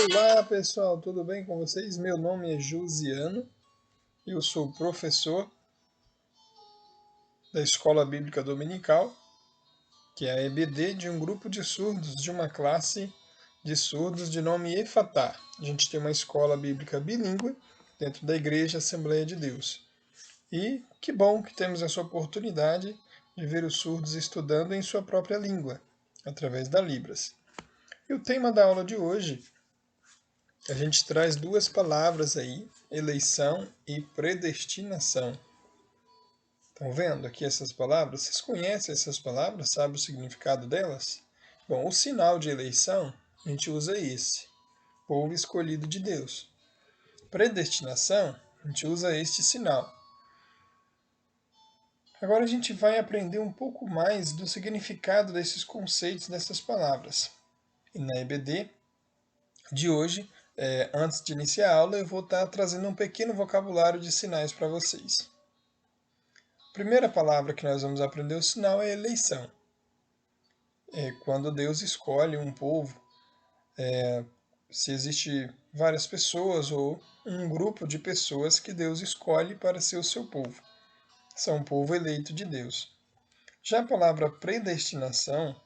Olá pessoal, tudo bem com vocês? Meu nome é Josiano, eu sou professor da Escola Bíblica Dominical, que é a EBD, de um grupo de surdos de uma classe de surdos de nome Efatá. A gente tem uma escola bíblica bilíngue dentro da Igreja Assembleia de Deus. E que bom que temos essa oportunidade de ver os surdos estudando em sua própria língua, através da Libras. E o tema da aula de hoje, a gente traz duas palavras aí, eleição e predestinação. Estão vendo aqui essas palavras? Vocês conhecem essas palavras? Sabem o significado delas? Bom, o sinal de eleição, a gente usa esse, povo escolhido de Deus. Predestinação, a gente usa este sinal. Agora a gente vai aprender um pouco mais do significado desses conceitos, dessas palavras. E na EBD de hoje, antes de iniciar a aula, eu vou estar trazendo um pequeno vocabulário de sinais para vocês. A primeira palavra que nós vamos aprender o sinal é eleição. É quando Deus escolhe um povo, se existe várias pessoas ou um grupo de pessoas que Deus escolhe para ser o seu povo. São um povo eleito de Deus. Já a palavra predestinação,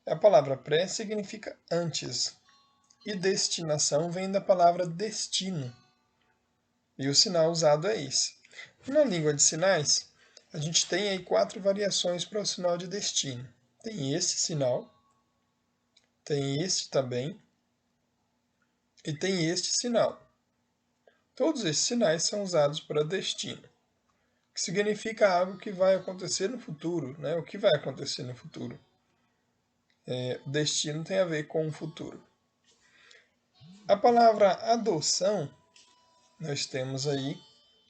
a palavra pré significa antes, e destinação vem da palavra destino. E o sinal usado é esse. Na língua de sinais, a gente tem aí 4 variações para o sinal de destino. Tem esse sinal, tem este também, e tem este sinal. Todos esses sinais são usados para destino, que significa algo que vai acontecer no futuro, né? O que vai acontecer no futuro. Destino tem a ver com o futuro. A palavra adoção, nós temos aí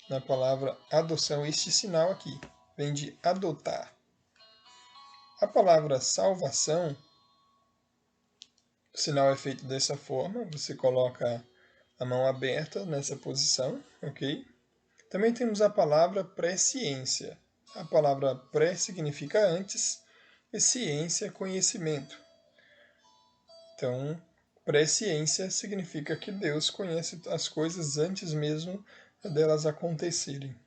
na palavra adoção este sinal aqui, vem de adotar. A palavra salvação, o sinal é feito dessa forma, você coloca a mão aberta nessa posição, ok? Também temos a palavra presciência. A palavra pré significa antes e ciência, conhecimento. Então, presciência significa que Deus conhece as coisas antes mesmo delas acontecerem.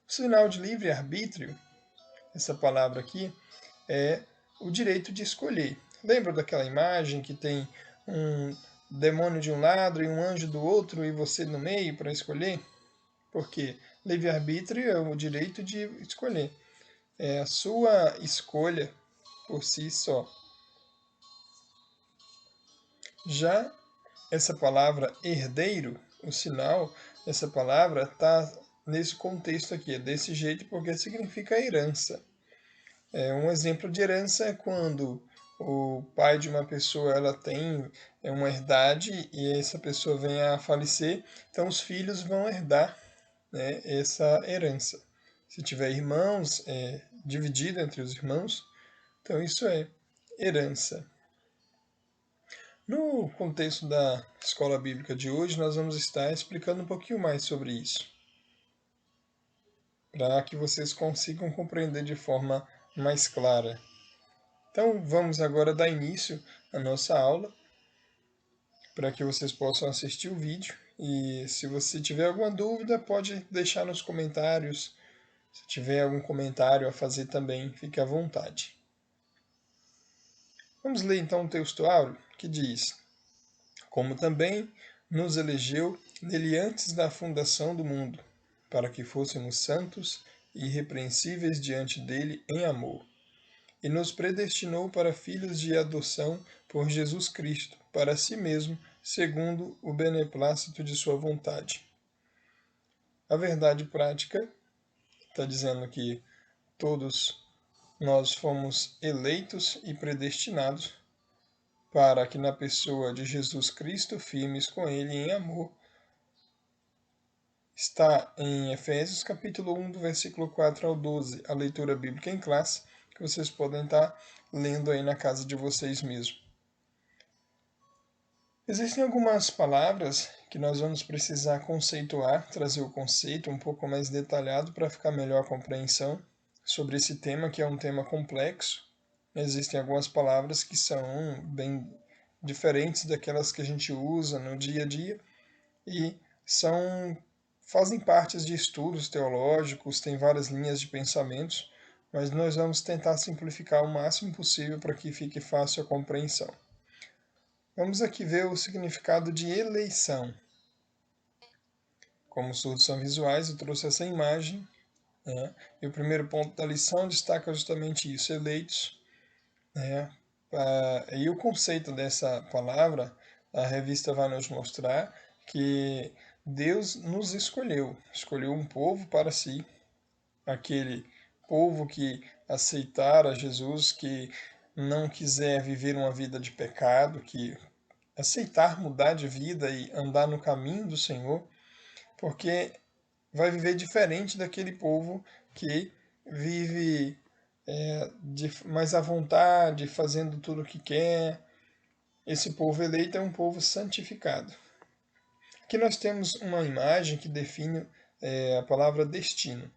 O sinal de livre-arbítrio, essa palavra aqui, é o direito de escolher. Lembra daquela imagem que tem um demônio de um lado e um anjo do outro e você no meio para escolher? Porque livre-arbítrio é o direito de escolher. É a sua escolha por si só. Já essa palavra herdeiro, o sinal dessa palavra está nesse contexto aqui, é desse jeito porque significa herança. Um exemplo de herança é quando o pai de uma pessoa ela tem uma herdade e essa pessoa vem a falecer, então os filhos vão herdar, né, essa herança. Se tiver irmãos, é dividido entre os irmãos, então isso é herança. No contexto da escola bíblica de hoje, nós vamos estar explicando um pouquinho mais sobre isso, para que vocês consigam compreender de forma mais clara. Então, vamos agora dar início à nossa aula, para que vocês possam assistir o vídeo. E se você tiver alguma dúvida, pode deixar nos comentários. Se tiver algum comentário a fazer também, fique à vontade. Vamos ler então o texto áureo, que diz: Como também nos elegeu nele antes da fundação do mundo, para que fôssemos santos e irrepreensíveis diante dele em amor. E nos predestinou para filhos de adoção por Jesus Cristo, para si mesmo, segundo o beneplácito de sua vontade. A verdade prática está dizendo que todos nós fomos eleitos e predestinados para que na pessoa de Jesus Cristo, firmes com ele em amor, está em Efésios capítulo 1, do versículo 4 ao 12, a leitura bíblica em classe, que vocês podem estar lendo aí na casa de vocês mesmo. Existem algumas palavras que nós vamos precisar conceituar, trazer o conceito um pouco mais detalhado para ficar melhor a compreensão sobre esse tema, que é um tema complexo. Existem algumas palavras que são bem diferentes daquelas que a gente usa no dia a dia e fazem parte de estudos teológicos, tem várias linhas de pensamentos, mas nós vamos tentar simplificar o máximo possível para que fique fácil a compreensão. Vamos aqui ver o significado de eleição. Como os surdos são visuais, eu trouxe essa imagem, né? E o primeiro ponto da lição destaca justamente isso, eleitos. Né? E o conceito dessa palavra, a revista vai nos mostrar que Deus nos escolheu um povo para si, aquele povo que aceitara Jesus, que não quiser viver uma vida de pecado, que aceitar mudar de vida e andar no caminho do Senhor, porque vai viver diferente daquele povo que vive mais à vontade, fazendo tudo o que quer. Esse povo eleito é um povo santificado. Aqui nós temos uma imagem que define a palavra destino.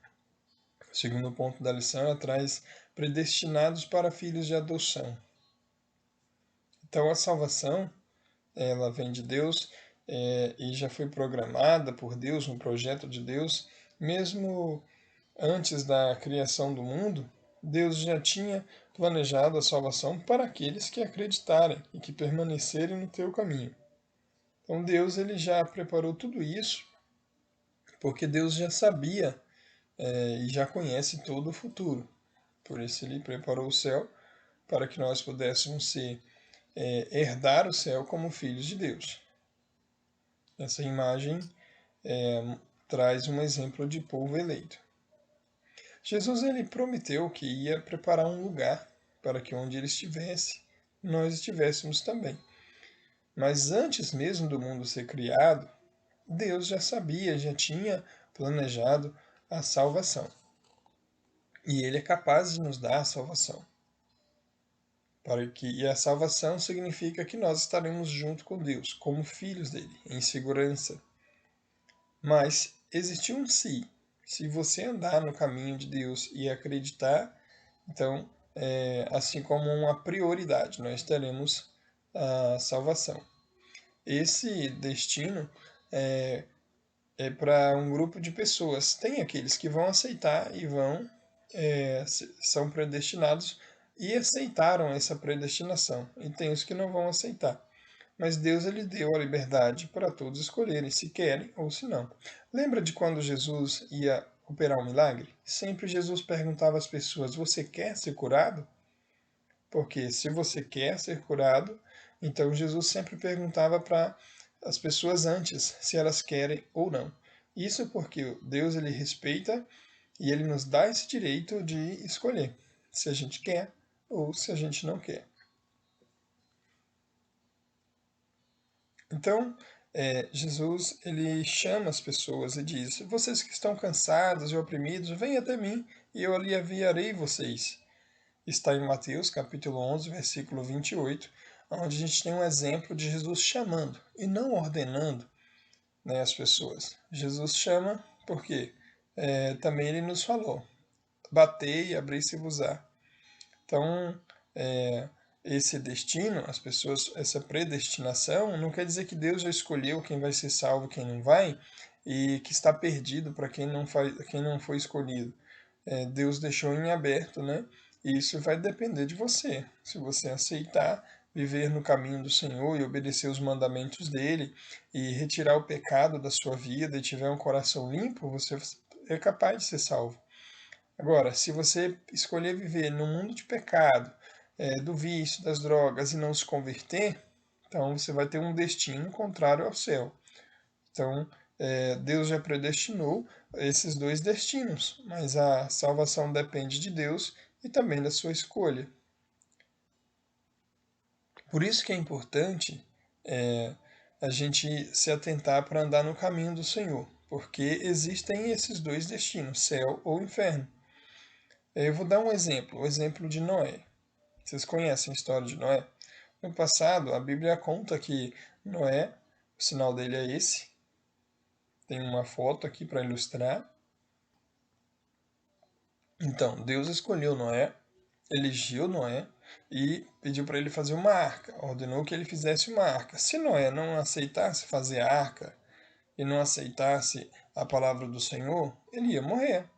O segundo ponto da lição, ela traz predestinados para filhos de adoção. Então a salvação, ela vem de Deus e já foi programada por Deus, no projeto de Deus, mesmo antes da criação do mundo. Deus já tinha planejado a salvação para aqueles que acreditarem e que permanecerem no teu caminho. Então Deus ele já preparou tudo isso, porque Deus já sabia e já conhece todo o futuro. Por isso ele preparou o céu para que nós pudéssemos herdar o céu como filhos de Deus. Essa imagem traz um exemplo de povo eleito. Jesus ele prometeu que ia preparar um lugar para que onde ele estivesse, nós estivéssemos também. Mas antes mesmo do mundo ser criado, Deus já sabia, já tinha planejado a salvação. E ele é capaz de nos dar a salvação. E a salvação significa que nós estaremos junto com Deus, como filhos dele, em segurança. Mas existe um se. Se você andar no caminho de Deus e acreditar, então, assim como uma prioridade, nós teremos a salvação. Esse destino é para um grupo de pessoas. Tem aqueles que vão aceitar e são predestinados e aceitaram essa predestinação. E tem os que não vão aceitar. Mas Deus ele deu a liberdade para todos escolherem se querem ou se não. Lembra de quando Jesus ia operar um milagre? Sempre Jesus perguntava às pessoas: você quer ser curado? Porque se você quer ser curado, então Jesus sempre perguntava para as pessoas antes se elas querem ou não. Isso porque Deus ele respeita e ele nos dá esse direito de escolher se a gente quer ou se a gente não quer. Então, Jesus ele chama as pessoas e diz: vocês que estão cansados e oprimidos, venham até mim e eu aliviarei vocês. Está em Mateus capítulo 11, versículo 28, onde a gente tem um exemplo de Jesus chamando e não ordenando, né, as pessoas. Jesus chama porque também ele nos falou: batei e abri-se-vos-á. Então, esse destino, as pessoas, essa predestinação, não quer dizer que Deus já escolheu quem vai ser salvo e quem não vai, e que está perdido para quem não foi escolhido. Deus deixou em aberto, né? E isso vai depender de você. Se você aceitar viver no caminho do Senhor e obedecer os mandamentos dele e retirar o pecado da sua vida e tiver um coração limpo, você é capaz de ser salvo. Agora, se você escolher viver num mundo de pecado, do vício, das drogas e não se converter, então você vai ter um destino contrário ao céu. Então, Deus já predestinou esses dois destinos, mas a salvação depende de Deus e também da sua escolha. Por isso que é importante a gente se atentar para andar no caminho do Senhor, porque existem esses dois destinos, céu ou inferno. Eu vou dar um exemplo, o exemplo de Noé. Vocês conhecem a história de Noé? No passado, a Bíblia conta que Noé, o sinal dele é esse. Tem uma foto aqui para ilustrar. Então, Deus escolheu Noé, elegeu Noé e pediu para ele fazer uma arca, ordenou que ele fizesse uma arca. Se Noé não aceitasse fazer a arca e não aceitasse a palavra do Senhor, ele ia morrer.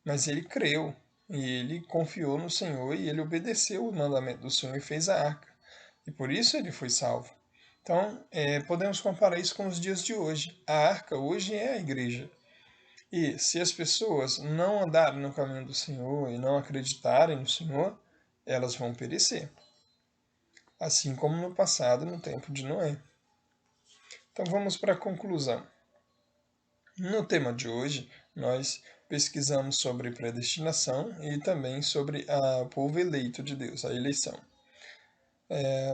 Mas ele creu e ele confiou no Senhor e ele obedeceu o mandamento do Senhor e fez a arca. E por isso ele foi salvo. Então, podemos comparar isso com os dias de hoje. A arca hoje é a igreja. E se as pessoas não andarem no caminho do Senhor e não acreditarem no Senhor, elas vão perecer. Assim como no passado, no tempo de Noé. Então vamos para a conclusão. No tema de hoje, nós pesquisamos sobre predestinação e também sobre o povo eleito de Deus, a eleição.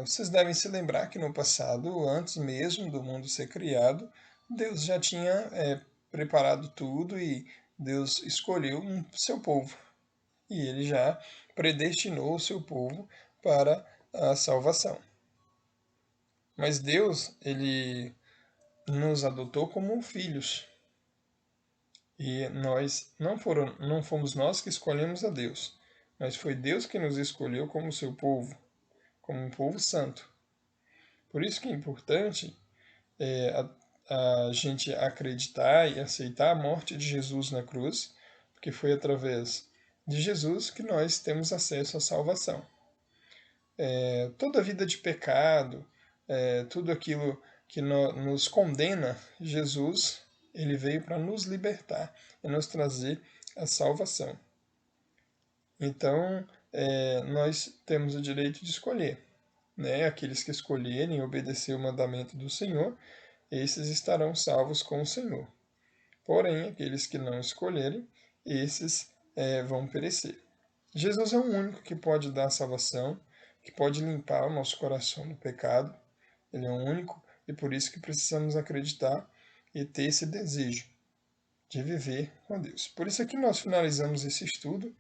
Vocês devem se lembrar que no passado, antes mesmo do mundo ser criado, Deus já tinha preparado tudo e Deus escolheu seu povo. E ele já predestinou o seu povo para a salvação. Mas Deus, ele nos adotou como filhos. E não fomos nós que escolhemos a Deus, mas foi Deus que nos escolheu como seu povo, como um povo santo. Por isso que é importante a gente acreditar e aceitar a morte de Jesus na cruz, porque foi através de Jesus que nós temos acesso à salvação. Toda vida de pecado, tudo aquilo que nos condena, Jesus, ele veio para nos libertar e nos trazer a salvação. Então, nós temos o direito de escolher. Né? Aqueles que escolherem obedecer o mandamento do Senhor, esses estarão salvos com o Senhor. Porém, aqueles que não escolherem, esses vão perecer. Jesus é o único que pode dar a salvação, que pode limpar o nosso coração do pecado. Ele é o único e por isso que precisamos acreditar e ter esse desejo de viver com Deus. Por isso é que nós finalizamos esse estudo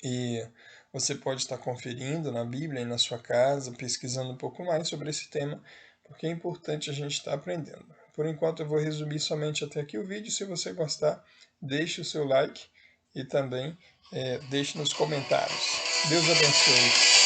e você pode estar conferindo na Bíblia e na sua casa, pesquisando um pouco mais sobre esse tema, porque é importante a gente estar aprendendo. Por enquanto eu vou resumir somente até aqui o vídeo. Se você gostar, deixe o seu like e também deixe nos comentários. Deus abençoe.